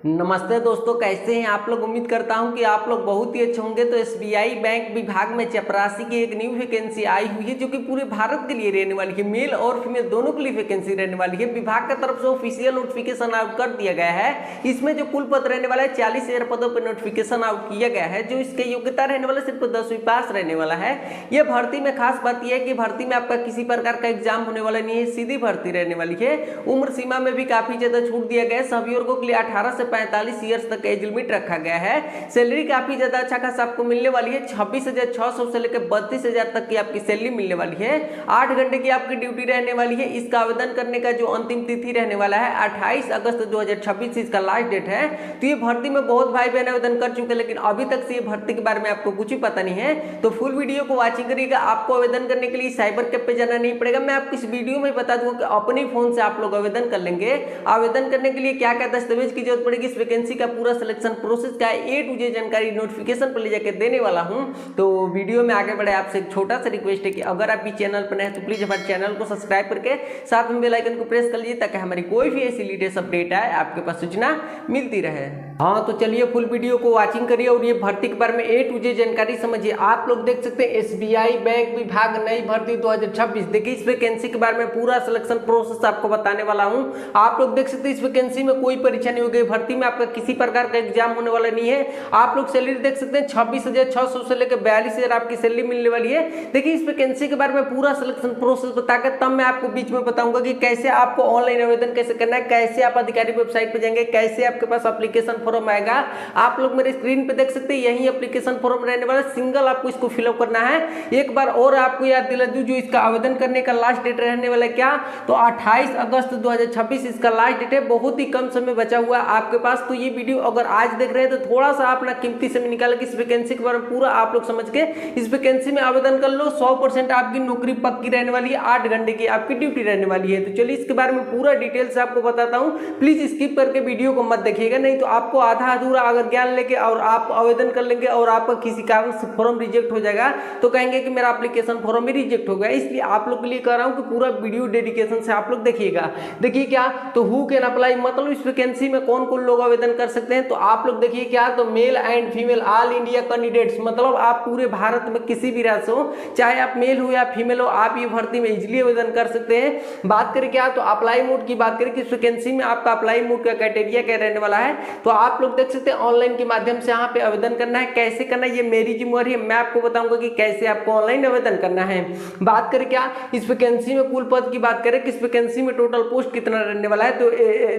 नमस्ते दोस्तों, कैसे हैं आप लोग। उम्मीद करता हूं कि आप लोग बहुत ही अच्छे होंगे। तो एसबीआई बैंक विभाग में चपरासी की एक न्यू वैकेंसी आई हुई है जो कि पूरे भारत के लिए रहने वाली है। मेल और फीमेल दोनों के लिए वैकेंसी रहने वाली है। विभाग की तरफ से ऑफिशियल नोटिफिकेशन आउट कर दिया गया है। इसमें जो कुल पद रहने वाला है 40,000 पदों पर नोटिफिकेशन आउट किया गया है। जो इसके योग्यता रहने वाला सिर्फ 10वीं पास रहने वाला है। यह भर्ती में खास बात यह है कि भर्ती में आपका किसी प्रकार का एग्जाम होने वाला नहीं है, सीधी भर्ती रहने वाली है। उम्र सीमा में भी काफी ज्यादा छूट दिया गया है। सभी वर्गों के लिए 18 से 45 ईयर्स तक एज लिमिट रखा गया है। सैलरी काफी ज्यादा अच्छा खासा आपको मिलने वाली है। 26,600 से लेकर 32,000 तक की आपकी सैलरी मिलने वाली है। 8 घंटे की आपकी ड्यूटी रहने वाली है। इसका आवेदन करने का जो अंतिम तिथि रहने वाला है 28 अगस्त 2026 इसका लास्ट डेट है। तो ये भर्ती में बहुत भाई बहन आवेदन कर चुके हैं, लेकिन अभी तक से ये भर्ती के बारे में आपको कुछ ही पता नहीं है। तो फुल वीडियो को वॉचिंग करिएगा। आपको आवेदन करने के लिए साइबर कैफ पे जाना नहीं पड़ेगा। मैं आपको इस वीडियो में बता दूंगा कि अपने फोन से आप लोग आवेदन कर लेंगे। आवेदन करने के लिए क्या क्या दस्तावेज की जरूरत पड़ेगी, इस वैकेंसी का पूरा सिलेक्शन प्रोसेस का ए टू जेड जानकारी नोटिफिकेशन पर ले जाकर देने वाला हूं। तो वीडियो में आगे बढ़े आपसे एक छोटा सा रिक्वेस्ट है कि अगर आप इस चैनल पर नए हैं तो प्लीज हमारे चैनल को सब्सक्राइब करके साथ में बेल आइकन को प्रेस कर लीजिए ताकि हमारी कोई भी ऐसी लेटेस्ट अपडेट आए आपके पास सूचना मिलती रहे। हाँ, तो चलिए फुल वीडियो को वॉचिंग करिए और ये भर्ती के बारे में ए टू जेड जानकारी समझिए। आप लोग देख सकते हैं एसबीआई बैंक विभाग नई भर्ती 2026। देखिए इस वैकेंसी के बारे में पूरा सिलेक्शन प्रोसेस आपको बताने वाला हूं। आप लोग देख सकते हैं इस वैकेंसी में कोई परीक्षा नहीं होगी। भर्ती में आपका किसी प्रकार का एग्जाम होने वाला नहीं है। आप लोग सैलरी देख सकते हैं 26,600 से लेकर 42,000 आपकी सैलरी मिलने वाली है। देखिए इस वैकेंसी के बारे में पूरा सिलेक्शन प्रोसेस बताकर तब मैं आपको बीच में बताऊंगा कि कैसे आपको ऑनलाइन आवेदन कैसे करना है, कैसे आप अधिकारी वेबसाइट पर जाएंगे, कैसे आपके पास एप्लीकेशन फॉर्म आएगा। आप लोग मेरे स्क्रीन पे देख सकते हैं यही एप्लीकेशन फॉर्म रहने वाला, सिंगल आपको इसको फिलअप करना है। एक बार और आपको याद दिला दूं, जो इसका आवेदन करने का लास्ट डेट रहने वाला है क्या, तो 28 अगस्त 2026 इसका लास्ट डेट है। बहुत ही कम समय बचा हुआ है आपके पास। तो ये वीडियो अगर आज देख रहे हैं तो थोड़ा सा अपना कीमती समय निकाल के इस वैकेंसी के बारे में पूरा आप लोग समझ के इस वैकेंसी में आवेदन कर लो। 100% आपकी नौकरी पक्की रहने वाली है। 8 घंटे की आपकी ड्यूटी रहने वाली है। तो चलिए इसके बारे में पूरा डिटेल से आपको बताता हूं। प्लीज स्किप करके वीडियो को मत देखिएगा, नहीं तो आपको आधा अधूरा अगर ज्ञान लेके और आप आवेदन कर लेंगे और आपका किसी कारण से फॉर्म रिजेक्ट हो जाएगा तो कहेंगे कि मेरा एप्लीकेशन फॉर्म ही रिजेक्ट हो गया। इसलिए आप लोग के लिए कह रहा हूं कि पूरा वीडियो डेडिकेशन से आप लोग देखिएगा। देखिए क्या, तो हु कैन अप्लाई, मतलब इस वैकेंसी में कौन कौन लोग आवेदन कर सकते हैं। तो आप लोग देखिए क्या, तो male and female all India candidates, मतलब आप पूरे भारत में किसी भी राज्य से हो, चाहे आप मेल हो या फीमेल हो, आप ये भर्ती में इजिली आवेदन कर सकते हैं। बात करें क्या, तो अप्लाई मोड की बात करें कि इस वैकेंसी में आपका अप्लाई मोड का क्राइटेरिया क्या रहने वाला है। तो आप लोग देख सकते हैं ऑनलाइन के माध्यम से यहाँ पे आवेदन करना है। कैसे करना है ये मेरी जिम्मेवारी है, मैं आपको बताऊंगा कि कैसे आपको ऑनलाइन आवेदन करना है। बात करें क्या, इस वैकेंसी में कुल पद की बात करें कि इस वैकेंसी में टोटल पोस्ट कितना रहने वाला है। तो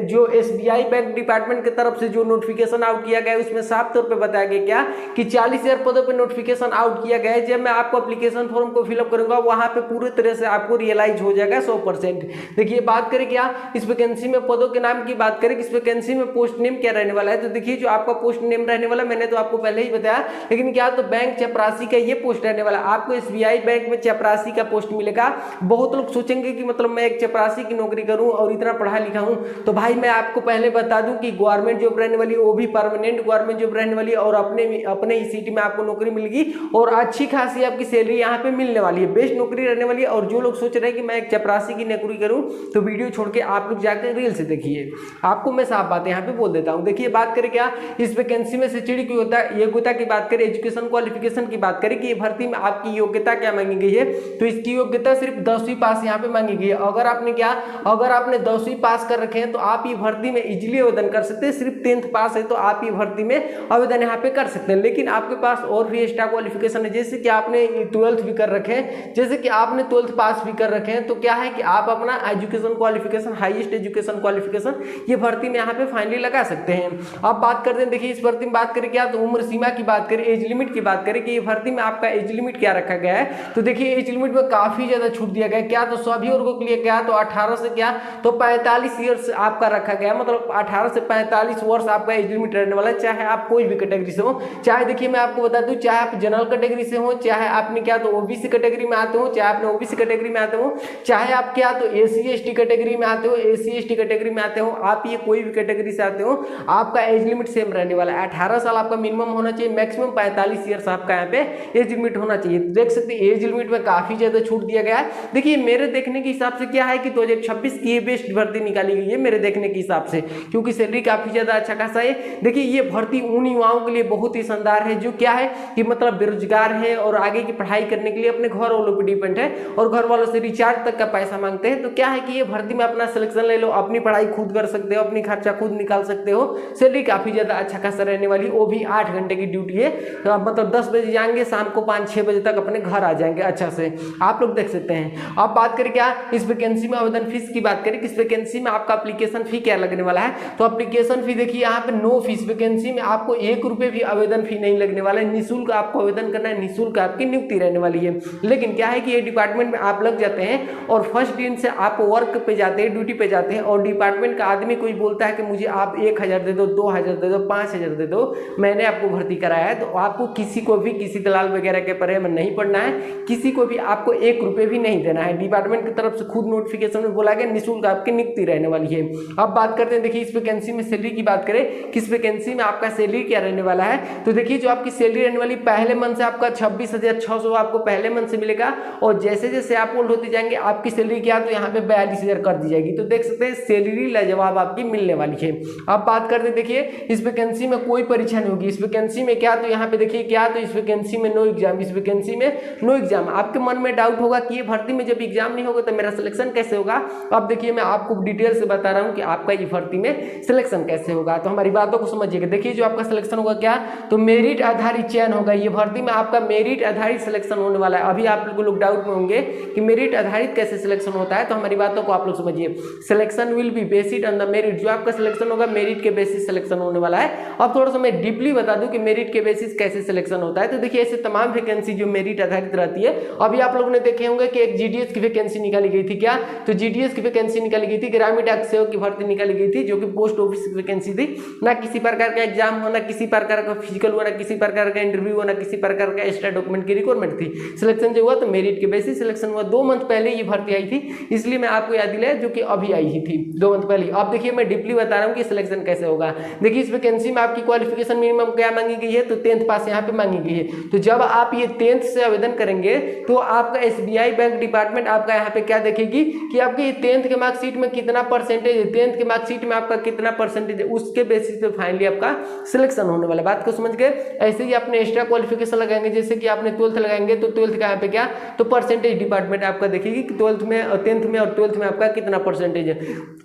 जो एसबीआई बैंक डिपार्टमेंट की तरफ से जो नोटिफिकेशन आउट किया गया है उसमें साफ तौर पे बताया गया क्या कि 40,000 पदों पे नोटिफिकेशन आउट किया गया है। जब मैं आपको एप्लीकेशन फॉर्म को फिलअप करूंगा वहां पे पूरी तरह से आपको रियलाइज हो जाएगा 100%। देखिए बात करें क्या, इस वैकेंसी में पदों के नाम की बात करें कि इस वैकेंसी में पोस्ट नेम क्या रहने वाला है। तो देखिए जो आपका पोस्ट नेम रहने वाला मैंने तो आपको पहले ही बताया, लेकिन क्या, तो बैंक चपरासी का ये पोस्ट रहने वाला। आपको एसबीआई बैंक में चपरासी का पोस्ट मिलेगा। बहुत लोग सोचेंगे कि मतलब मैं एक चपरासी की नौकरी करूं और इतना पढ़ा लिखा हूं, तो भाई मैं आपको पहले बता दूं कि गवर्नमेंट जॉब रहने वाली, वो भी परमानेंट गवर्नमेंट जॉब रहने वाली, और अपने ही सिटी में आपको नौकरी मिलेगी और अच्छी खासी आपकी सैलरी यहाँ पे मिलने वाली है। बेस्ट नौकरी रहने वाली है। और जो लोग सोच रहे हैं कि मैं एक चपरासी की नौकरी करूं तो वीडियो छोड़ के आप लोग जाकर रील से देखिए। आपको मैं साफ बातें यहाँ पे बोल देता हूँ। देखिए बात करें क्या, इस वैकेंसी में शैक्षणिक योग्यता की बात करें, एजुकेशन क्वालिफिकेशन की बात करें कि ये भर्ती में आपकी योग्यता क्या मांगी गई है। तो इसकी योग्यता सिर्फ 10वीं पास यहाँ पे मांगी गई है। अगर आपने 10वीं पास कर रखे हैं तो आप ये भर्ती में इजिली आवेदन कर सकते हैं। सिर्फ 10th पास है तो आप ये भर्ती में आवेदन यहाँ पे कर सकते हैं। लेकिन आपके पास और भी एक्स्ट्रा क्वालिफिकेशन है, जैसे कि आपने 12th भी कर रखे हैं, जैसे कि आपने 12th पास भी कर रखे हैं, तो क्या है कि आप अपना education qualification, highest education qualification ये भर्ती में यहाँ पे फाइनली लगा सकते हैं। अब बात करते हैं, देखिए इस भर्ती में बात करें क्या, तो उम्र सीमा की बात करें, एज लिमिट की बात करें कि ये भर्ती में आपका एज लिमिट क्या रखा गया है। तो देखिए एज लिमिट में काफी ज्यादा छूट दिया गया है। क्या, तो सभी वर्गों के लिए क्या, तो 18 से क्या, तो 45 ईयर्स आपका रखा गया, मतलब 18 से 45 वर्ष आपका एज लिमिट रहने वाला है। चाहे आप कोई भी कैटेगरी से हो, चाहे देखिए मैं आपको बता दूं, चाहे आप जनरल कैटेगरी से हो, चाहे आपने क्या, तो ओबीसी कैटेगरी में आते हो, चाहे आपने ओबीसी कैटेगरी में आते हो, चाहे आप क्या, तो एससी एसटी कैटेगरी में आते हो, एससी एसटी कैटेगरी में आते हो, आप ये कोई भी कैटेगरी से आते हो, आपका आपका एज लिमिट सेम रहने वाला है। 18 साल आपका मिनिमम होना चाहिए, मैक्सिमम 45 ईयर्स आपका यहाँ पे एज लिमिट होना चाहिए। देख सकते हैं एज लिमिट में काफी ज्यादा छूट दिया गया है। देखिए मेरे देखने के हिसाब से क्या है कि 2026 की ये बेस्ट भर्ती निकाली गई है मेरे देखने के हिसाब से, क्योंकि सैलरी काफी ज्यादा अच्छा खासा है। देखिए ये भर्ती उन युवाओं के लिए बहुत ही शानदार है जो क्या है कि मतलब बेरोजगार है और आगे की पढ़ाई करने के लिए अपने घर वालों पर डिपेंड है और घर वालों से रिचार्ज तक का पैसा मांगते हैं। तो क्या है कि ये भर्ती में अपना सिलेक्शन ले लो, अपनी पढ़ाई खुद कर सकते हो, अपनी खर्चा खुद निकाल सकते हो। सैलरी काफी ज्यादा अच्छा खासा रहने वाली, वो भी 8 घंटे की ड्यूटी है। तो मतलब 10 बजे जाएंगे, शाम को 5-6 बजे तक अपने घर आ जाएंगे अच्छा से, आप लोग देख सकते हैं। अब बात करें क्या इस वैकेंसी में आवेदन फीस की बात करें, किस वैकेंसी में आपका एप्लीकेशन फी क्या लगने वाला है। तो एप्लीकेशन फी देखिए यहाँ पे नो फीस, वैकेंसी में आपको 1 रुपए भी आवेदन फी नहीं लगने वाला है, निःशुल्क आपको आवेदन करना है, निःशुल्क आपकी नियुक्ति रहने वाली है। लेकिन क्या है कि ये डिपार्टमेंट में आप लग जाते हैं और फर्स्ट दिन से आप वर्क पे जाते हैं, ड्यूटी पे जाते हैं और डिपार्टमेंट का आदमी कोई बोलता है कि मुझे आप 1000 दे दो, 2000 दे दो, 5000 दे दो, मैंने आपको भर्ती कराया है। तो आपको किसी को भी किसी दलाल वगैरह के परे में नहीं पड़ना है, किसी को भी आपको 1 रुपए भी नहीं देना है। डिपार्टमेंट की तरफ से खुद नोटिफिकेशन में बोला गया निःशुल्क आपकी नियुक्ति रहने वाली है। अब बात करते हैं देखिए इस वैकेंसी में सैलरी की बात करें, किस वैकेंसी में आपका सैलरी क्या रहने वाला है। तो देखिए जो आपकी सैलरी रहने वाली पहले मंथ से आपका 26,600 आपको पहले मंथ से मिलेगा और जैसे जैसे आप ओल्ड होते जाएंगे आपकी सैलरी क्या तो यहाँ पे 42,000 कर दी जाएगी। तो देख सकते हैं सैलरी लाजवाब आपकी मिलने वाली है। अब बात करते हैं देखिए इस वैकेंसी में कोई परीक्षा नहीं होगी, इस वैकेंसी में क्या तो यहाँ पे देखिए क्या तो इस वैकेंसी में नो एग्जाम, इस वैकेंसी में नो एग्जाम। आपके मन में डाउट होगा कि ये भर्ती में जब एग्जाम नहीं होगा तो मेरा सिलेक्शन कैसे होगा। अब देखिए मैं आपको डिटेल से बता रहा हूँ कि आपका ये भर्ती में सिलेक्शन कैसे होगा, तो हमारी बातों को समझिएगा। देखिए जो आपका सिलेक्शन होगा क्या तो मेरिट आधारित चयन होगा, ये भर्ती में आपका मेरिट आधारित सिलेक्शन होने वाला है। अभी आप लोग डाउट में होंगे कि मेरिट आधारित कैसे सिलेक्शन होता है, तो हमारी बातों को आप लोग समझिए। Selection will be based on the merit, जो आपका सिलेक्शन होगा मेरिट के बेसिस सिलेक्शन होने वाला है। अब थोड़ा सा मैं डीपली बता दूं कि मेरिट के बेसिस कैसे सिलेक्शन होता है। तो देखिए ऐसे तमाम वैकेंसी जो मेरिट आधारित रहती है, अभी आप लोगों ने देखे होंगे कि एक जीडीएस की वैकेंसी निकाली गई थी क्या, तो जीडीएस की वैकेंसी निकाली गई थी, ग्रामीण डाक सेवक की भर्ती निकाली गई थी जो कि पोस्ट ऑफिस की वैकेंसी थी। ना किसी प्रकार का एग्जाम हो, ना किसी प्रकार का फिजिकल हो, ना किसी प्रकार का इंटरव्यू हो, ना किसी प्रकार का एक्स्ट्रा डॉक्यूमेंट की रिक्वायरमेंट थी। सिलेक्शन जो हुआ तो मेरिट के बेसिस सिलेक्शन हुआ। 2 मंथ पहले ये भर्ती आई थी, इसलिए मैं आपको याद दिलाया जो कि अभी आई ही थी 2 मंथ पहले। अब देखिए मैं डीपली बता रहा हूँ कि सिलेक्शन कैसे होगा। देखिए इस वैकेंसी में आपकी क्वालिफिकेशन मिनिमम क्या मांगी गई है तो 10th पास यहाँ पे मांगी गई है। तो जब आप ये 10th से आवेदन करेंगे तो आपका एसबीआई बैंक डिपार्टमेंट आपका यहाँ पे क्या देखेगी कि आपके 10th के मार्कशीट में कितना परसेंटेज है, 10th के मार्कशीट में आपका कितना परसेंटेज है, उसके बेसिस पे फाइनली आपका सिलेक्शन होने वाला। बात को समझ गए। ऐसे ही अपने एक्स्ट्रा क्वालिफिकेशन लगाएंगे, जैसे कि आपने 12th लगाएंगे तो 12th का यहाँ पे क्या तो परसेंटेज डिपार्टमेंट आपका देखेगी कि 12th में और 10th में और 12th में आपका कितना परसेंटेज है।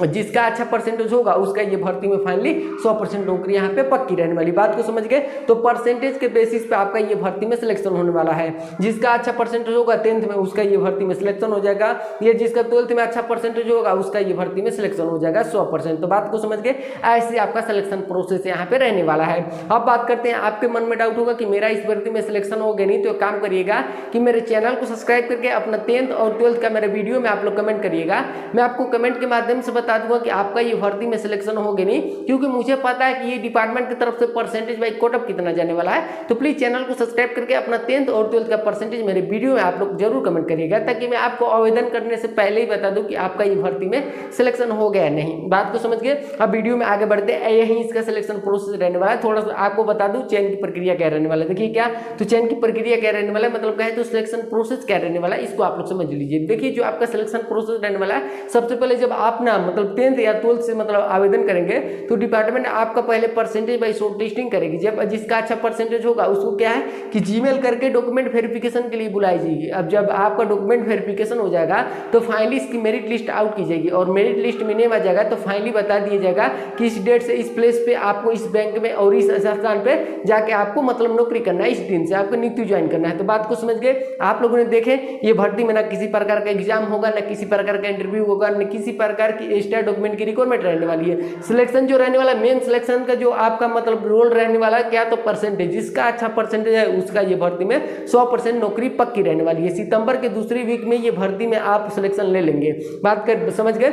जिसका अच्छा परसेंटेज होगा उसका ये भर्ती में फाइनली 100% नौकरी यहाँ पे पक्की रहने वाली। बात को समझ गए। तो परसेंटेज के बेसिस पे आपका ये भर्ती में सिलेक्शन होने वाला है। जिसका अच्छा परसेंटेज होगा 10th में उसका ये भर्ती में सिलेक्शन हो जाएगा, ये जिसका 12th में अच्छा परसेंटेज होगा उसका ये भर्ती में सिलेक्शन हो जाएगा 100%। तो बात को समझ गए। ऐसे आपका सिलेक्शन प्रोसेस यहाँ पे रहने वाला है। अब बात करते हैं, आपके मन में डाउट होगा कि मेरा इस भर्ती में सिलेक्शन हो गया नहीं, तो काम करिएगा कि मेरे चैनल को सब्सक्राइब करके अपना 10th और 12th का मेरे वीडियो में आप लोग कमेंट करिएगा। मैं आपको कमेंट के माध्यम से बता दूंगा कि आपका ये भर्ती में सिलेक्शन हो गया नहीं, क्योंकि मुझे पता है कि ये डिपार्टमेंट की तरफ से परसेंटेज बाई कोटअप कितना जाने वाला है। तो प्लीज चैनल को सब्सक्राइब करके अपना 10th और 12th का परसेंटेज मेरे वीडियो में आप लोग जरूर कमेंट करिएगा, ताकि मैं आपको आवेदन करने से पहले ही बता दूं कि आपका ये भर्ती में सिलेक्शन हो गया नहीं। बात को समझ गए। अब वीडियो में आगे बढ़ते हैं। यही इसका सिलेक्शन प्रोसेस रहने वाला है। थोड़ा सा आपको बता दूं चयन की प्रक्रिया क्या रहने वाला है। देखिए क्या तो चयन की प्रक्रिया क्या रहने वाला है, मतलब क्या है तो सिलेक्शन प्रोसेस क्या रहने वाला है, इसको आप लोग समझ लीजिए। देखिए जो आपका सिलेक्शन प्रोसेस रहने वाला है, सबसे पहले जब आप ना मतलब 10th या 12th से मतलब आवेदन करेंगे तो डिपार्टमेंट आपका पहले परसेंटेज बाई शॉर्ट लिस्टिंग करेगी। जब जिसका अच्छा परसेंटेज होगा उसको क्या है कि जीमेल करके डॉक्यूमेंट वेरिफिकेशन के लिए बुलाई जाएगी। अब जब आपका डॉक्यूमेंट वेरिफिकेशन हो जाएगा तो फाइनली इसकी मेरिट लिस्ट आउट की जाएगी और मेरिट लिस्ट में नेम आ जाएगा तो फाइनली बता दिया जाएगा कि इस डेट से इस प्लेस पे आपको इस बैंक में और इस स्थान पे जाके आपको मतलब नौकरी करना है, इस दिन से आपको नियुक्ति ज्वाइन करना है। तो बात को समझ गए। आप लोगों ने देखे ये भर्ती में ना किसी प्रकार का एग्जाम होगा, ना किसी प्रकार का इंटरव्यू होगा, न किसी प्रकार की एक्स्ट्रा डॉक्यूमेंट की रिक्वायरमेंट रहने वाली है। सिलेक्शन जो रहने वाला मेन सिलेक्शन का जो आपका मतलब रोल रहने वाला है क्या तो परसेंटेज, जिसका अच्छा परसेंटेज है उसका ये भर्ती में 100% नौकरी पक्की रहने वाली है। सितंबर के दूसरी वीक में ये भर्ती में आप सिलेक्शन ले लेंगे। बात कर समझ गए।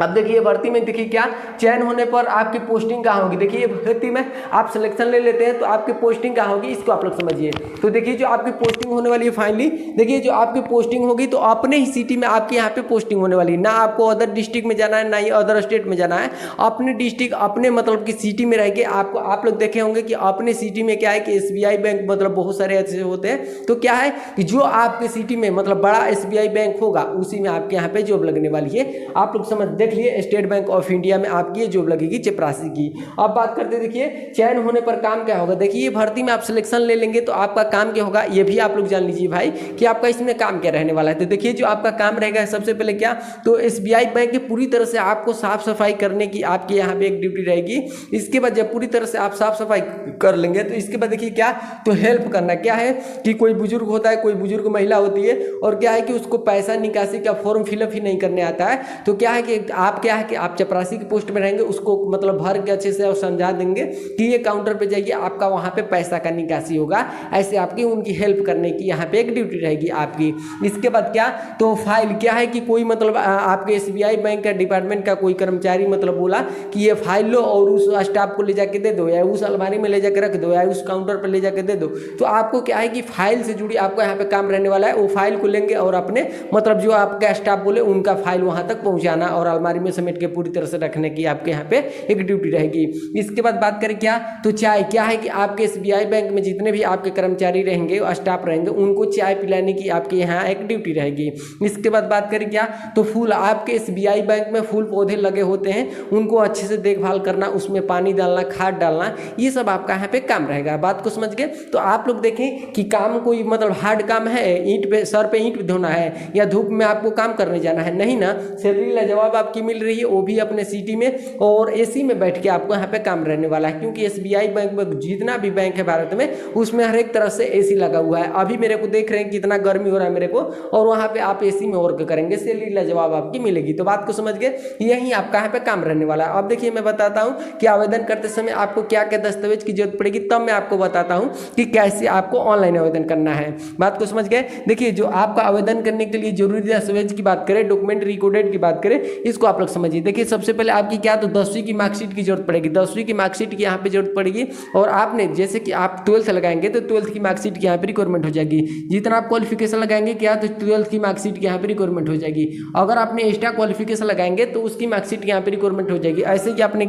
अब देखिए भर्ती में देखिए क्या चयन होने पर आपकी पोस्टिंग कहाँ होगी। देखिए भर्ती में आप सिलेक्शन ले लेते हैं तो आपकी पोस्टिंग कहाँ होगी, इसको आप लोग समझिए। तो देखिए जो आपकी पोस्टिंग होने वाली है फाइनली, देखिए जो आपकी पोस्टिंग होगी तो अपने ही सिटी में आपके यहाँ पे पोस्टिंग होने वाली है। ना आपको अदर डिस्ट्रिक्ट में जाना है, ना ही अदर स्टेट में जाना है, अपने डिस्ट्रिक्ट अपने मतलब की सिटी में रह के आपको, आप लोग देखे होंगे कि अपने सिटी में क्या है कि SBI बैंक मतलब बहुत सारे ऐसे होते हैं। तो क्या है कि जो आपके सिटी में मतलब बड़ा SBI बैंक होगा उसी में आपके यहाँ पे जॉब लगने वाली है। आप लोग समझ देख लिए स्टेट बैंक ऑफ इंडिया में आपकी जॉब लगेगी चपरासी की। अब बात करते हैं देखिए चयन होने पर काम क्या होगा। देखिए भर्ती में आप सिलेक्शन ले लेंगे तो आपका काम क्या होगा ये भी आप लोग जान लीजिए भाई कि आपका इसमें काम क्या रहने वाला है। तो देखिए जो आपका काम रहेगा सबसे पहले क्या, तो SBI बैंक की पूरी तरह से आपको साफ सफाई करने की आपके यहाँ पे एक ड्यूटी रहेगी। इसके बाद जब पूरी तरह से आप साफ सफाई कर लेंगे तो इसके बाद देखिए क्या, तो हेल्प करना क्या है कि कोई बुजुर्ग होता है, कोई बुजुर्ग महिला होती है और क्या है कि उसको पैसा निकासी का फॉर्म फिलअप ही नहीं करने आता है। तो क्या है कि आप क्या है कि आप चपरासी की पोस्ट में रहेंगे, उसको मतलब भर के अच्छे से और समझा देंगे कि ये काउंटर पे जाइए, आपका वहाँ पे पैसा का निकासी होगा। ऐसे आपकी उनकी हेल्प करने की यहाँ पे एक ड्यूटी रहेगी आपकी। इसके बाद क्या, तो फाइल क्या है कि कोई मतलब आपके SBI बैंक का डिपार्टमेंट का कोई कर्मचारी मतलब बोला कि ये फाइल लो और उस स्टाफ को ले जाके दे दो, या उस अलमारी में ले जाकर रख दो, या उस काउंटर पर ले जाके दे दो। तो आपको क्या है कि फाइल से जुड़ी आपको यहाँ पे काम रहने वाला है। वो फाइल को लेंगे और अपने मतलब जो आपका स्टाफ बोले उनका फाइल वहाँ तक पहुँचाना और अलमारी में समेट के पूरी तरह से रखने की आपके यहाँ पे एक ड्यूटी रहेगी। इसके बाद बात करें क्या, तो चाय क्या है कि आपके SBI बैंक में जितने भी आपके कर्मचारी रहेंगे, स्टाफ रहेंगे, उनको चाय पिलाने की आपके यहाँ एक ड्यूटी रहेगी। इसके बाद बात करें क्या, तो फूल आपके SBI बैंक में फूल पौधे लगे होते हैं, उनको अच्छे से देखभाल करना, उसमें पानी डालना, खाद डालना, ये सब आपका यहाँ पे काम रहेगा। बात को समझ गए। तो आप लोग देखें कि काम कोई मतलब हार्ड काम है, ईंट पे सर पे ईंट धोना है या धूप में आपको काम करने जाना है, नहीं ना। सैलरी लाजवाब आपकी मिल रही है, वो भी अपने सिटी में, और AC में बैठ के आपको यहाँ पे काम रहने वाला है। क्योंकि SBI बैंक में जितना भी बैंक है भारत में उसमें हर एक तरह से AC लगा हुआ है। अभी मेरे को देख रहे हैं कितना गर्मी हो रहा है मेरे को, और वहाँ पे आप AC में वर्क करेंगे, सैलरी लाजवाब आपकी मिलेगी। तो बात को समझ गए, यही आपका यहाँ पे काम रहने वाला है। अब देखिए मैं बताता हूँ कि आवेदन करते समय आपको क्या क्या दस्तावेज की जरूरत पड़ेगी, तब मैं आपको बताता हूँ कि कैसे आपको ऑनलाइन आवेदन करना है। बात को समझ गए। देखिए जो आपका आवेदन करने के लिए जरूरी दस्तावेज की बात करें, डॉक्यूमेंट रिकॉर्डेड की बात करें, इसको आप लोग समझिए। देखिए सबसे पहले आपकी क्या, तो 10वीं की मार्कशीट की जरूरत पड़ेगी, 10वीं की मार्कशीट की यहाँ पे जरूरत पड़ेगी। और आपने जैसे कि आप 12th लगाएंगे तो 12th की मार्कशीट की यहाँ पे रिक्वायरमेंट हो जाएगी। जितना आप क्वालिफिकेशन लगाएंगे क्या, तो 12th की मार्कशीट की यहाँ पे रिक्वायरमेंट हो जाएगी। अगर आपने एक्स्ट्रा क्वालिफिकेशन लगाएंगे तो उसकी मार्कशीट यहाँ पे रिक्वायरमेंट हो जाएगी। ऐसे कि आपने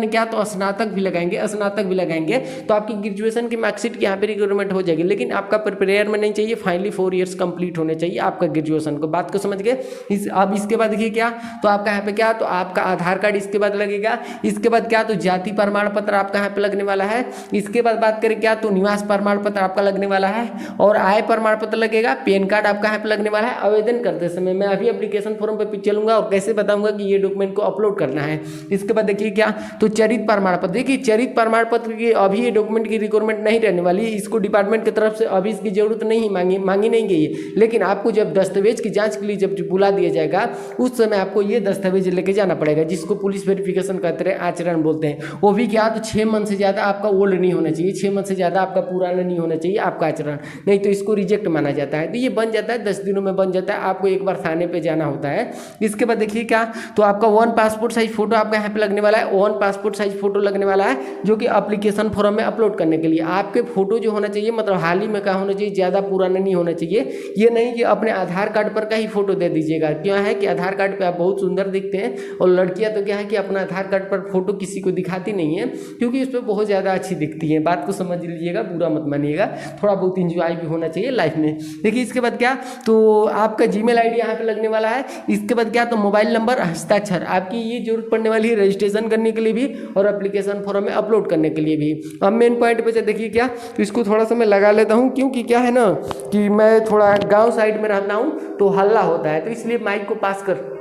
क्या, तो स्नातक भी लगाएंगे तो आपकी ग्रेजुएशन की मार्कशीट की यहाँ पे रिक्वायरमेंट हो जाएगी। लेकिन आपका प्रिपेयर में नहीं चाहिए, फाइनली 4 ईयर्स कंप्लीट होने चाहिए आपका ग्रेजुएशन को। बात को समझ गए। अब इसके बाद देखिए क्या, तो आपका यहाँ पे क्या, तो आपका आधार कार्ड इसके बाद लगेगा। इसके बाद क्या, तो जाति प्रमाण पत्र आपका यहाँ पे लगने वाला है। इसके बाद बात करें क्या, तो निवास प्रमाण पत्र आपका लगने वाला है, और आय प्रमाण पत्र लगेगा, पैन कार्ड आपका यहाँ पे लगने वाला है। आवेदन करते समय मैं अभी एप्लीकेशन फॉर्म पे चलूंगा और कैसे बताऊंगा कि ये डॉक्यूमेंट को अपलोड करना है। इसके बाद देखिए क्या, तो चरित्र प्रमाण पत्र। देखिए चरित्र प्रमाण पत्र की अभी ये डॉक्यूमेंट की रिक्वायरमेंट नहीं रहने वाली, इसको डिपार्टमेंट की तरफ से अभी इसकी जरूरत नहीं मांगी नहीं गई है। लेकिन आपको जब दस्तावेज की जांच के लिए जब बुला दिया जाएगा उस समय आपको ये दस्तावेज लेके जाना पड़ेगा, जिसको पुलिस वेरिफिकेशन कहते हैं, आचरण बोलते हैं। वो भी क्या, तो 6 मंथ से ज़्यादा आपका ओल्ड नहीं होना चाहिए, 6 मंथ से ज़्यादा आपका पुराना नहीं होना चाहिए आपका आचरण, नहीं तो इसको रिजेक्ट माना जाता है। तो ये बन जाता है 10 दिनों में बन जाता है, आपको एक बार थाने पे जाना होता है। इसके बाद देखिए क्या, तो आपका 1 पासपोर्ट साइज फोटो आपका यहाँ पे लगने वाला है, 1 पासपोर्ट साइज फोटो लगने वाला है, जो कि एप्लीकेशन फॉर्म में अपलोड करने के लिए आपके फोटो जो होना चाहिए मतलब हाल ही में का होना चाहिए, ज़्यादा पुराना नहीं होना चाहिए। ये नहीं कि अपने आधार कार्ड पर का ही फोटो दे दीजिएगा। क्यों है कि आधार कार्ड पे आप बहुत सुंदर दिखते हैं, और लड़कियां तो क्या है कि अपना आधार कार्ड पर फोटो किसी को दिखाती नहीं है, क्योंकि इस पर बहुत ज़्यादा अच्छी दिखती है। बात को समझ लीजिएगा, बुरा मत मानिएगा, थोड़ा बहुत इंजॉय भी होना चाहिए लाइफ में। देखिए इसके बाद क्या, तो आपका जीमेल आईडी यहाँ पे लगने वाला है। इसके बाद क्या, तो मोबाइल नंबर, हस्ताक्षर आपकी ये जरूरत पड़ने वाली है रजिस्ट्रेशन करने के लिए भी और एप्लीकेशन फॉर्म में अपलोड करने के लिए भी। अब मेन पॉइंट पे देखिए क्या, तो इसको थोड़ा सा मैं लगा लेता हूँ, क्योंकि क्या है ना कि मैं थोड़ा गाँव साइड में रहता हूँ तो हल्ला होता है, तो इसलिए माइक को पास कर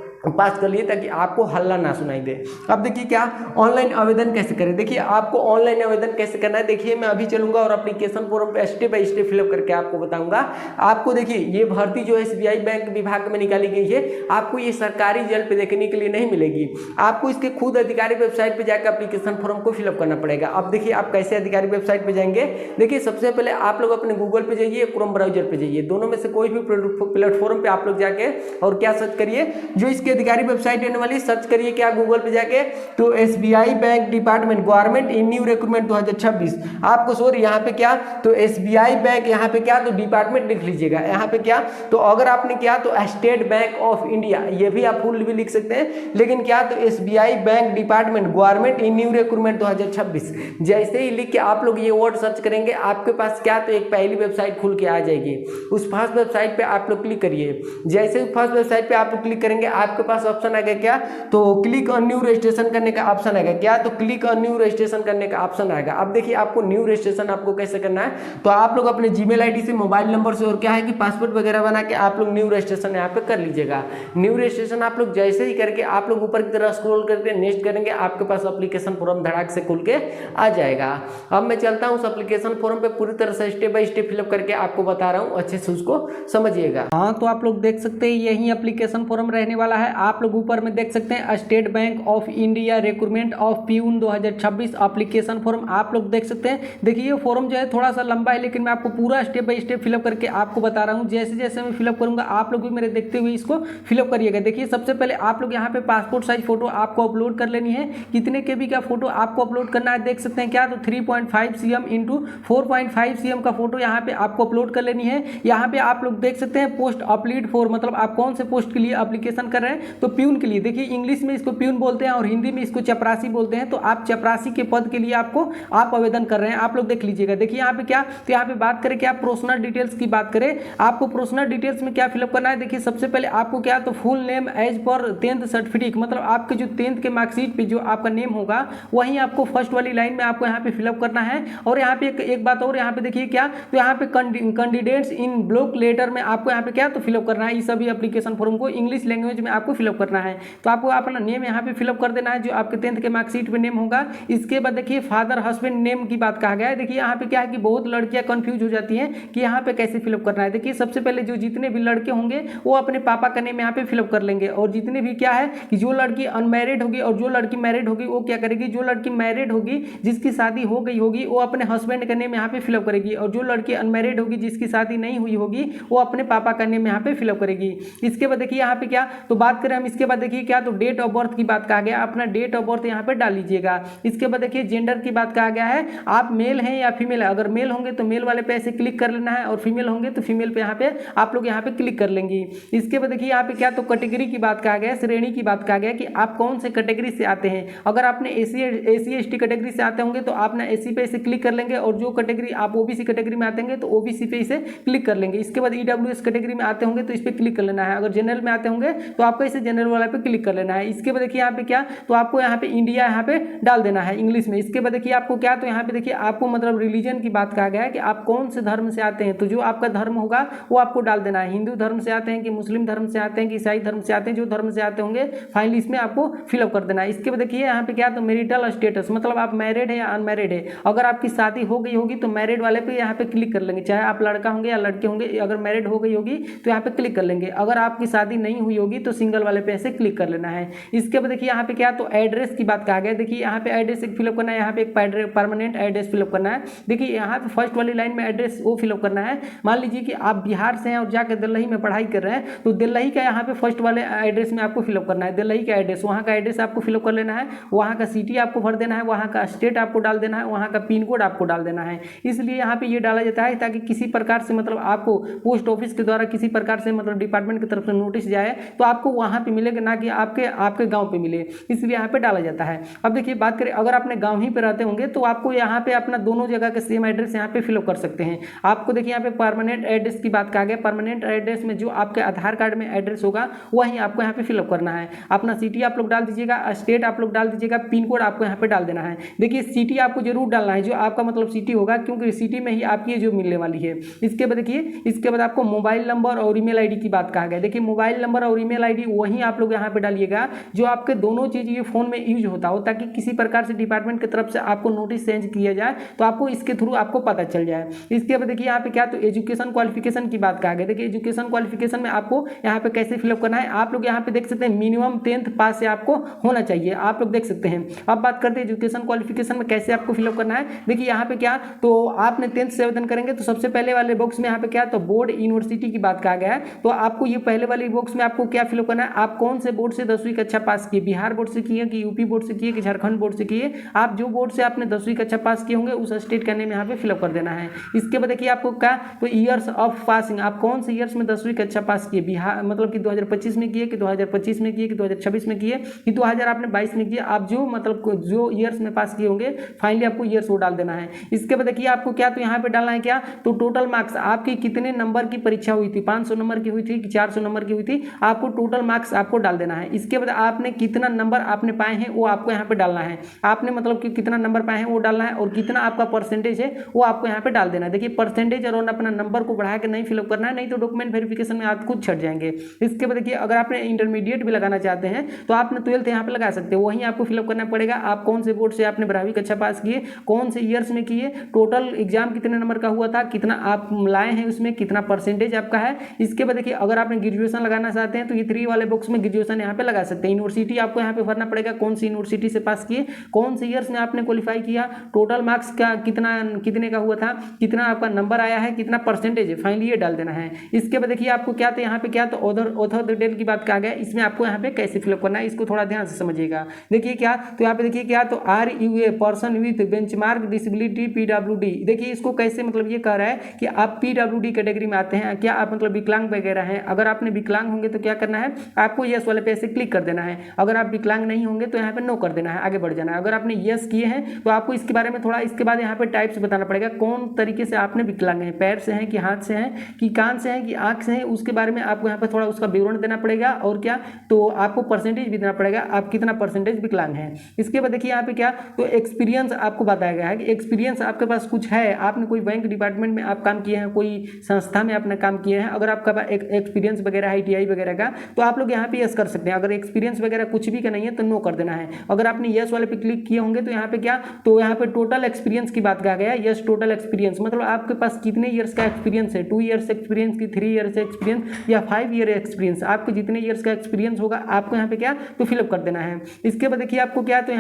लिए ताकि आपको हल्ला ना सुनाई दे। अब देखिए क्या, ऑनलाइन आवेदन कैसे करें। देखिए आपको ऑनलाइन आवेदन कैसे करना है, देखिए मैं अभी चलूंगा और एप्लीकेशन फॉर्म पे स्टेप बाय स्टेप फिलअप करके आपको बताऊंगा। आपको देखिए ये भर्ती जो है SBI बैंक विभाग में निकाली गई है, आपको ये सरकारी रिजल्ट पे देखने के लिए नहीं मिलेगी, आपको इसके खुद अधिकारी वेबसाइट पे जाकर एप्लीकेशन फॉर्म को फिलअप करना पड़ेगा। अब देखिए आप कैसे अधिकारी वेबसाइट पे जाएंगे। देखिए सबसे पहले आप लोग अपने गूगल पे जाइए, क्रोम ब्राउजर पे जाइए, दोनों में से कोई भी प्लेटफॉर्म पे आप लोग जाके और क्या सर्च करिए, जो इसके अधिकारी वेबसाइट रहने वाली, सर्च करिए क्या गूगल पे जाके, तो SBI bank department government in new recruitment 2026 आपको सॉरी यहाँ पे क्या, तो SBI बैंक यहाँ पे क्या, तो डिपार्टमेंट लिख लीजिएगा यहाँ पे क्या, तो अगर आपने क्या तो स्टेट बैंक ऑफ इंडिया ये भी आप फुल भी लिख सकते हैं, लेकिन क्या तो SBI bank department government in new recruitment 2026 जैसे ही लिख के आप लोग ये वर्ड सर्च करेंगे आपके पास क्या तो एक पहली वेबसाइट खुल के आ जाएगी। उस फर्स्ट वेबसाइट पे आप लोग क्लिक करिए। जैसे ही फर्स्ट वेबसाइट पे आप लोग क्लिक करेंगे आपके पास ऑप्शन आएगा क्या, तो क्लिक ऑन न्यू रजिस्ट्रेशन करने का ऑप्शन आएगा क्या, तो क्लिक ऑन न्यू रजिस्ट्रेशन करने का ऑप्शन आएगा। अब देखिए आपको न्यू रजिस्ट्रेशन आपको कैसे करना है, तो आप लोग अपने जीमेल आईडी से मोबाइल नंबर से और क्या है कि पासवर्ड वगैरह बना के आप लोग न्यू रजिस्ट्रेशन यहाँ पे कर लीजिएगा। न्यू रजिस्ट्रेशन आप लोग जैसे ही करके आप लोग ऊपर की तरफ स्क्रॉल करके नेक्स्ट करेंगे आपके पास एप्लीकेशन फॉर्म धड़ाक से खुल के आ जाएगा। अब मैं चलता हूँ उस एप्लीकेशन फॉर्म पे पूरी तरह से स्टेप बाय स्टेप फिलअप करके आपको बता रहा हूँ, अच्छे से उसको समझिएगा। हाँ तो आप लोग देख सकते हैं यही एप्लीकेशन फॉर्म रहने वाला है। आप लोग ऊपर में देख सकते हैं state bank of India recruitment of peon 2026 application form आप लोग देख सकते हैं। देखिए ये फॉर्म जो है थोड़ा सा लंबा है लेकिन मैं आपको पूरा स्टेप बाय स्टेप फिलअप करके आपको बता रहा हूँ। जैसे जैसे मैं फिलअप करूंगा आप लोग भी मेरे देखते हुए इसको फिलअप करिएगा। देखिए सबसे पहले आप लोग यहाँ पे पासपोर्ट साइज फोटो आपको अपलोड कर लेनी है। कितने केबी का फोटो आपको अपलोड करना है देख सकते हैं क्या, तो 3.5 cm इंटू 4.5 cm का फोटो यहाँ पे आपको अपलोड कर लेनी है। यहाँ पे आप लोग देख सकते हैं पोस्ट अपलीड फॉर, मतलब आप कौन से पोस्ट के लिए एप्लीकेशन कर रहे हैं, तो प्यून के लिए। देखिए इंग्लिश में इसको प्यून बोलते हैं और हिंदी में इसको चपरासी बोलते हैं। तो आप चपरासी के पद के लिए आपको आप आवेदन कर रहे हैं, आप लोग देख लीजिएगा। देखिए यहाँ पे क्या, तो यहाँ पे बात करें क्या पर्सनल डिटेल्स की बात करें, आपको पर्सनल डिटेल्स में क्या फिलअप करना है। देखिए सबसे पहले आपको क्या, तो full name as per 10th certificate, मतलब आपके जो 10th के मार्कशीट पे जो आपका नेम होगा वहीं आपको फर्स्ट वाली लाइन में आपको यहाँ पे फिलअप करना है। और यहाँ पे एक बात और यहाँ पे देखिए क्या, तो यहाँ पे कैंडिडेट्स इन ब्लॉक लेटर में आपको यहाँ पे क्या तो फिलअप करना है। इस सभी एप्लीकेशन फॉर्म को इंग्लिश लैंग्वेज में आपको फिलअप करना है। तो आपको अपना नेम यहाँ पे फिलअप कर देना है जो आपके 10th के मार्कशीट पे नेम होगा। इसके बाद देखिए फादर हस्बैंड नेम की बात कहा गया है। देखिए यहाँ पे क्या है कि बहुत लड़कियां कंफ्यूज हो जाती हैं कि यहाँ पे कैसे फिलअप करना है। देखिए सबसे पहले जो जितने भी लड़के होंगे वो अपने पापा का नेम यहाँ पे फिलअप कर लेंगे, और जितने भी क्या है कि जो लड़की अनमैरिड होगी और जो लड़की मैरिड होगी वो क्या करेगी, जो लड़की मैरिड होगी जिसकी शादी हो गई होगी वो अपने हस्बैंड का नेम यहाँ पे फिलअप करेगी, और जो लड़की अनमैरिड होगी जिसकी शादी नहीं हुई होगी वो अपने पापा का नेम यहाँ पे फिलअप करेगी। इसके बाद देखिए यहाँ पे क्या, तो बात करें हम इसके बाद देखिए क्या, तो डेट ऑफ बर्थ की बात कहा गया, अपना डेट ऑफ बर्थ यहाँ पे डाल लीजिएगा। इसके बाद देखिए जेंडर की बात कहा गया है, आप मेल हैं या फीमेल है। अगर मेल होंगे तो मेल वाले पे ऐसे क्लिक कर लेना है, और फीमेल होंगे तो फीमेल पे यहाँ पे आप लोग यहाँ पे क्लिक कर लेंगे। इसके बाद देखिए यहाँ पे क्या, तो कैटेगरी की बात कहा गया, श्रेणी की बात कहा गया कि आप कौन से कैटेगरी से आते हैं। अगर आपने एसी एसटी कैटेगरी से आते होंगे तो आप ना एसी पे इसे क्लिक कर लेंगे, और जो कैटेगरी आप ओबीसी कैटेगरी में आते होंगे तो ओबीसी पे इसे क्लिक कर लेंगे। इसके बाद ईडब्ल्यूएस कैटेगरी में आते होंगे तो इस पे क्लिक कर लेना है। अगर जनरल में आते होंगे तो आपको इसे जनरल वाला पे क्लिक कर लेना है। इसके बाद देखिए यहाँ पे क्या, तो आपको यहाँ पे इंडिया यहाँ पे डाल देना है इंग्लिश में। इसके बाद देखिए आपको क्या, तो यहाँ पे देखिए आपको मतलब रिलीजन की बात कहा गया है कि आप कौन से धर्म से आते हैं, तो जो आपका धर्म होगा वो आपको डाल देना है। हिंदू धर्म से आते हैं कि मुस्लिम धर्म से आते हैं कि ईसाई धर्म से आते हैं, जो धर्म से आते होंगे फाइनली इसमें आपको फिलअप कर देना है। इसके बाद देखिए यहाँ पे क्या, तो मैरिटल स्टेटस, मतलब आप मैरिड है या अनमैरिड है। अगर आपकी शादी हो गई होगी तो मैरिड वाले पे यहाँ पे क्लिक कर लेंगे, चाहे आप लड़का होंगे या लड़के होंगे। अगर मैरिड हो गई होगी तो यहाँ पे क्लिक कर लेंगे। अगर आपकी शादी नहीं हुई होगी तो सिंगल वाले पे ऐसे क्लिक कर लेना है। इसके बाद देखिए यहाँ पे क्या, तो एड्रेस की बात कहा गया। देखिए यहाँ पे एड्रेस एक फिलअप करना है, यहाँ पे एक परमानेंट एड्रेस फिलअप करना है। देखिए यहाँ पे फर्स्ट वाली लाइन में एड्रेस वो फिलअप करना है। मान लीजिए कि आप बिहार से हैं और जाकर दिल्ली में पढ़ाई कर रहे हैं, तो दिल्ली का यहाँ पे फर्स्ट वाले एड्रेस में आपको फिलअप करना है। दिल्ली का एड्रेस, वहाँ का एड्रेस आपको फिलअप कर लेना है। वहाँ का सिटी आपको भर देना है, वहाँ का स्टेट आपको डाल देना है, वहाँ का पिन कोड आपको डाल देना है। इसलिए यहाँ पे ये डाला जाता है ताकि किसी प्रकार से मतलब आपको पोस्ट ऑफिस के द्वारा किसी प्रकार से मतलब डिपार्टमेंट की तरफ से नोटिस जाए तो आपको वहाँ पे मिलेगा, ना कि आपके गाँव पे मिले, इसलिए यहाँ पे डाला जाता है। अब देखिए बात करें अगर अपने गाँव ही पे रहते होंगे तो आपको यहाँ पे अपना दोनों जगह के सेम एड्रेस यहाँ पे फिलअप कर सकते हैं। आपको देखिए यहाँ पे परमानेंट एड्रेस की बात कहा गया। परमानेंट एड्रेस में जो आपके आधार कार्ड में एड्रेस होगा वहीं आपको यहाँ पे फिलअप करना है। अपना सिटी आप लोग डाल दीजिएगा, स्टेट आप लोग डाल दीजिएगा, पिन कोड आपको यहाँ पे डाल देना है। देखिए सिटी आपको जरूर डालना है जो आपका मतलब सिटी होगा, क्योंकि सिटी में ही आपकी जो मिलने वाली है। इसके बाद देखिए इसके बाद आपको मोबाइल नंबर और ईमेल आईडी की बात कहा गया। देखिए मोबाइल नंबर और ईमेल आईडी वहीं आप लोग यहाँ पे डालिएगा जो आपके दोनों चीज़ ये फोन में यूज होता हो, ताकि किसी प्रकार से डिपार्टमेंट की तरफ से आपको नोटिस सेंड किया जाए तो आपको इसके थ्रू आपको पता चल जाए। इसके बाद देखिए यहाँ पे क्या, तो एजुकेशन क्वालिफिकेशन की बात कहा गया। देखिए एजुकेशन क्वालिफिकेशन में आपको यहाँ पे कैसे फिलअप करना है, आप लोग यहाँ पे देख सकते हैं मिनिमम 10th पास से आपको होना चाहिए, आप लोग देख सकते हैं। अब बात करते हैं एजुकेशन क्वालिफिकेशन में कैसे आपको फिलअप करना है। देखिए यहाँ पे क्या, तो आपने 10th से आवेदन करेंगे तो सबसे पहले वाले बॉक्स में यहाँ पे क्या, तो बोर्ड यूनिवर्सिटी की बात कहा गया है। तो आपको ये पहले वाली बॉक्स में आपको क्या फिलअप करना करना है, आप कौन से बोर्ड से 10वीं कक्षा पास किए, बिहार बोर्ड से किए कि यूपी बोर्ड से किए कि झारखंड बोर्ड से किए, आप जो बोर्ड से आपने 10वीं कक्षा पास किए होंगे उस स्टेट का नेम यहाँ पे फिलअप कर देना है। इसके बाद देखिए आपको क्या, तो ईयर्स ऑफ पासिंग, आप कौन से ईयर्स में 10वीं कक्षा पास किए, बिहार मतलब कि 2025 में किए कि 2025 में किए कि 2026 में किए कि 2022 में किए, आप जो मतलब जो ईयर्स में पास किए होंगे फाइनली आपको ईयर्स वो डाल देना है। इसके बाद देखिए आपको क्या, तो यहाँ पे डालना है क्या, तो टोटल मार्क्स आपकी कितने नंबर की परीक्षा हुई थी, 500 नंबर की हुई थी कि 400 नंबर की हुई थी, आपको टोटल मार्क्स आपको डाल देना है। इसके बाद आपने कितना नंबर आपने पाए हैं वो आपको यहाँ पे डालना है, आपने मतलब कि कितना नंबर पाए हैं वो डालना है, और कितना आपका परसेंटेज है वो आपको यहाँ पे डाल देना है। देखिए परसेंटेज और अपना नंबर को बढ़ा के नहीं फिलअप करना है, नहीं तो डॉक्यूमेंट वेरिफिकेशन में आप खुद छट जाएंगे। इसके बाद देखिए अगर आपने इंटरमीडिएट भी लगाना चाहते हैं तो आपने 12th यहाँ पे लगा सकते हो, वहीं आपको फिलअप करना पड़ेगा, आप कौन से बोर्ड से आपने 12वीं कक्षा पास किए, कौन से ईयर्स में किए, टोटल एग्जाम कितने नंबर का हुआ था, कितना आप लाए हैं उसमें, कितना परसेंटेज आपका है। इसके बाद देखिए अगर आपने ग्रेजुएशन लगाना चाहते हैं तो ये 3 वाले बॉक्स में ग्रेजुएशन यहाँ पे लगा सकते हैं। यूनिवर्सिटी आपको यहाँ पे भरना पड़ेगा, कौन सी यूनिवर्सिटी से पास किए, कौन से ईयर्स में आपने क्वालिफाई किया, टोटल मार्क्स का कितने का हुआ था, कितना आपका नंबर आया है, कितना परसेंटेज है, फाइनली ये डाल देना है। इसके बाद देखिए आपको क्या, तो यहाँ पे क्या, तो ऑथर डिटेल की बात कहा गया, इसमें आपको यहाँ पे कैसे फिलअप करना है इसको थोड़ा ध्यान से समझिएगा। देखिए क्या, तो यहाँ पे देखिए क्या, तो are you a person with benchmark disability PWD, देखिए इसको कैसे मतलब ये कह रहा है कि आप PWD कैटेगरी में आते हैं क्या, आप मतलब विकलांग वगैरह हैं, अगर आपने विकलांग होंगे तो क्या करना है, आपको यस वाले पे ऐसे क्लिक कर देना है, अगर आप विकलांग नहीं होंगे तो यहाँ पे नो कर देना है, आगे बढ़ जाना है। अगर आपने यस किए हैं तो आपको इसके बारे में थोड़ा इसके बाद यहाँ पे टाइप्स बताना पड़ेगा, कौन तरीके से आपने विकलांग हैं, पैर से हैं कि हाथ से हैं कि कान से हैं कि आंख से हैं, उसके बारे में आपको यहाँ पे थोड़ा उसका विवरण देना पड़ेगा, और क्या, तो आपको परसेंटेज भी देना पड़ेगा, आप कितना परसेंटेज विकलांग हैं। इसके बाद देखिए यहाँ पे क्या, तो एक्सपीरियंस आपको बताया गया है कि एक्सपीरियंस आपके पास कुछ है, आपने कोई बैंक डिपार्टमेंट में आप काम किए हैं, कोई संस्था में आपने काम किए हैं, अगर आपका एक्सपीरियंस वगैरह है ITI वगैरह का तो आप लोग यहाँ पे यस कर सकते हैं। अगर एक्सपीरियंस वगैरह कुछ भी का नहीं है तो नो कर देना है। अगर आपने यस वाले पे क्लिक किए होंगे तो यहाँ पे क्या, तो यहाँ पे टोटल एक्सपीरियंस की बात कहा गया, यस टोटल एक्सपीरियंस मतलब आपके पास कितने ईयर्स का एक्सपीरियंस है, 2 ईयर्स एक्सपीरियंस की 3 ईयर्स एक्सपीरियंस या 5 ईयर एक्सपीरियंस, आपको जितने ईयर्स का एक्सपीरियंस होगा आपको यहाँ पे क्या, तो फिलअप कर देना है। इसके बाद देखिए आपको क्या, तो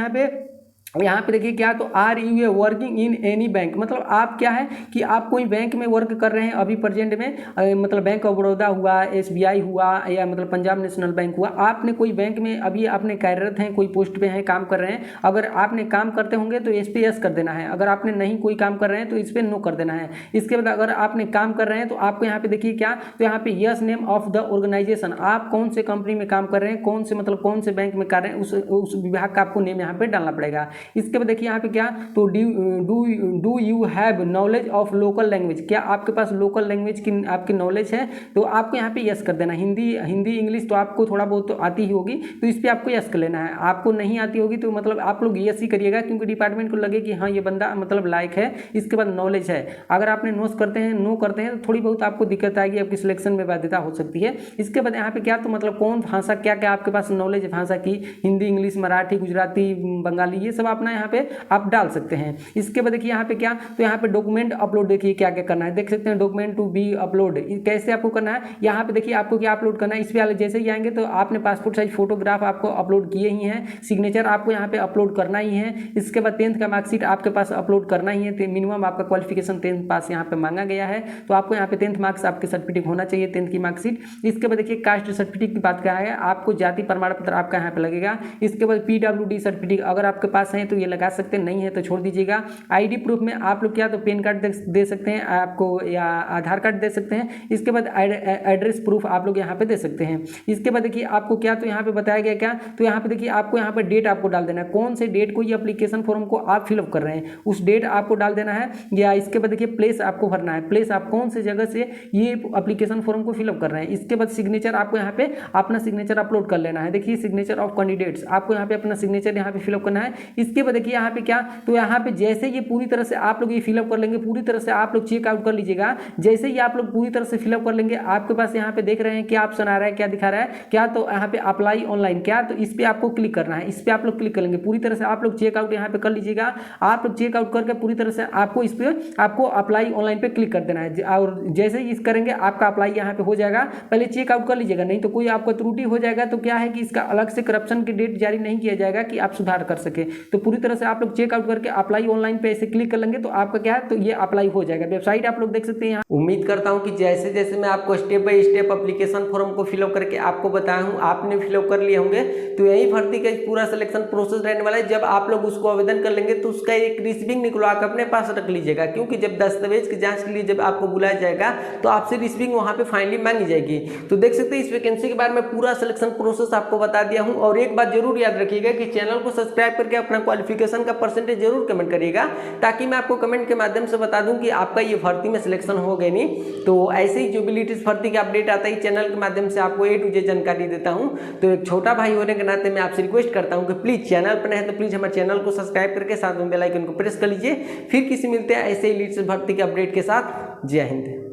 यहाँ पे देखिए क्या, तो are you a working in any bank, मतलब आप क्या है कि आप कोई बैंक में वर्क कर रहे हैं अभी प्रेजेंट में, मतलब बैंक ऑफ बड़ौदा हुआ, SBI हुआ, या मतलब पंजाब नेशनल बैंक हुआ, आपने कोई बैंक में अभी आपने कार्यरत हैं, कोई पोस्ट पे हैं, काम कर रहे हैं, अगर आपने काम करते होंगे तो इस पे यस कर देना है, अगर आपने नहीं कोई काम कर रहे हैं तो इस पे नो कर देना है। इसके बाद अगर आपने काम कर रहे हैं तो आपको यहाँ पे देखिए क्या, तो यहाँ पे yes name of the organisation, आप कौन से कंपनी में काम कर रहे हैं, कौन से मतलब कौन से बैंक में कर रहे हैं, उस विभाग का आपको नेम यहाँ पे डालना पड़ेगा। इसके बाद देखिए यहाँ पे क्या, तो do you have knowledge of local language, क्या आपके पास लोकल लैंग्वेज की आपकी नॉलेज है, तो आपको यहाँ पे यस कर देना। हिंदी इंग्लिश तो आपको थोड़ा बहुत तो आती ही होगी तो इस पर आपको यस कर लेना है, आपको नहीं आती होगी तो मतलब आप लोग यस ही करिएगा, क्योंकि डिपार्टमेंट को लगे कि हाँ ये बंदा मतलब लायक है। इसके बाद नॉलेज है, अगर आपने नो करते हैं तो थोड़ी बहुत आपको दिक्कत आएगी, आपकी सिलेक्शन में बाध्यता हो सकती है। इसके बाद यहाँ पे क्या, तो मतलब कौन भाषा क्या क्या आपके पास नॉलेज है भाषा की, हिंदी इंग्लिश मराठी गुजराती बंगाली, ये सब अपना यहाँ पे आप डाल सकते हैं। इसके बाद देखिए यहाँ पे क्या, तो यहाँ पे डॉक्यूमेंट अपलोड देखिए क्या क्या करना है, देख सकते हैं डॉक्यूमेंट टू बी अपलोड कैसे आपको करना है। यहाँ पे देखिए आपको क्या अपलोड करना है, इस पे जैसे ही आएंगे तो आपने पासपोर्ट साइज फोटोग्राफ आपको अपलोड किए ही हैं, सिग्नेचर आपको यहाँ पे अपलोड करना ही है। इसके बाद 10th का मार्कशीट आपके पास अपलोड करना ही है, मिनिमम आपका क्वालिफिकेशन 10th पास यहाँ पे मांगा गया है, तो आपको यहाँ पे 10th मार्क्स आपके सर्टिफिकेट होना चाहिए, 10th की मार्कशीट। इसके बाद देखिए कास्ट सर्टिफिकेट की बात क्या है, आपको जाति प्रमाण पत्र आपका यहाँ पे लगेगा। इसके बाद PWD सर्टिफिकेट अगर आपके पास है तो ये लगा सकते हैं, नहीं है तो छोड़ दीजिएगा। ID प्रूफ में आप लोग क्या, तो पैन कार्ड दे सकते हैं आपको, या आधार कार्ड दे सकते हैं। इसके बाद एड्रेस प्रूफ आप लोग यहाँ पे दे सकते हैं। इसके बाद देखिए आपको क्या, तो यहाँ पे बताया गया क्या, तो यहाँ पे देखिए आपको यहाँ पे डेट आपको डाल देना है, कौन से डेट को ये एप्लीकेशन फॉर्म को आप फिलअप कर रहे हैं उस डेट आपको डाल देना है। या इसके बाद देखिए प्लेस आपको भरना है, प्लेस आप कौन से जगह से ये एप्लीकेशन फॉर्म को फिलअप कर रहे हैं। इसके बाद सिग्नेचर आपको यहाँ पे अपना सिग्नेचर अपलोड कर लेना है, देखिए सिग्नेचर ऑफ कैंडिडेट्स आपको यहाँ पे अपना सिग्नेचर यहाँ पे फिलअप करना है। इसके बाद देखिए यहाँ पे क्या, तो यहाँ पे जैसे ये पूरी तरह से आप लोग ये फिलअप कर लेंगे, पूरी तरह से आप लोग चेकआउट कर लीजिएगा। जैसे ही आप लोग पूरी तरह से फिलअप कर लेंगे, आपके पास यहाँ पे देख रहे हैं क्या ऑप्शन आ रहा है, क्या दिखा रहा है क्या, तो यहाँ पे अप्लाई ऑनलाइन क्या, तो इस पे आपको क्लिक करना है, इस पे आप लोग क्लिक कर लेंगे। पूरी तरह से आप लोग चेकआउट यहाँ पे कर लीजिएगा। आप लोग चेकआउट करके पूरी तरह से आपको इस पे आपको अप्लाई ऑनलाइन पे क्लिक कर देना है, और जैसे ही इस करेंगे आपका अप्लाई यहाँ पे हो जाएगा। पहले चेकआउट कर लीजिएगा, नहीं तो कोई आपका त्रुटि हो जाएगा तो क्या है कि इसका अलग से करप्शन की डेट जारी नहीं किया जाएगा कि आप सुधार कर सके। तो पूरी तरह से आप लोग चेकआउट करके अप्लाई ऑनलाइन पे ऐसे क्लिक कर लेंगे तो आपका क्या है, तो ये अप्लाई हो जाएगा। वेबसाइट आप लोग देख सकते हैं यहाँ। उम्मीद करता हूं कि जैसे जैसे मैं आपको step by step application form को फिलअप करके आपको बताया हूं, आपने फिलअप कर लिए होंगे। तो यही भर्ती का पूरा सिलेक्शन प्रोसेस रहने वाला है। जब आप लोग उसको आवेदन कर लेंगे तो उसका एक रिसीविंग निकलवा कर अपने पास रख लीजिएगा, क्योंकि जब दस्तावेज की जांच के लिए जब आपको बुलाया जाएगा तो आपसे रिसीविंग वहां पे फाइनली मांगी जाएगी। तो देख सकते हैं इस वैकेंसी के बारे में पूरा सिलेक्शन प्रोसेस आपको बता दिया हूं। और एक बात जरूर याद रखिएगा कि चैनल को सब्सक्राइब करके अपना क्वालिफिकेशन का परसेंटेज जरूर कमेंट करिएगा, ताकि मैं आपको कमेंट के माध्यम से बता दूं कि आपका ये भर्ती में सिलेक्शन हो गया नहीं। तो ऐसे ही जो भी लेटेस्ट भर्ती का अपडेट आता है चैनल के माध्यम से आपको A to Z जानकारी देता हूं। तो एक छोटा भाई होने के नाते मैं आपसे रिक्वेस्ट करता हूं कि प्लीज चैनल पर नए हैं तो प्लीज हमारे चैनल को सब्सक्राइब करके साथ में बेल आइकन को प्रेस कर लीजिए। फिर किसी मिलते हैं ऐसे ही लेटेस्ट भर्ती के अपडेट के साथ। जय हिंद।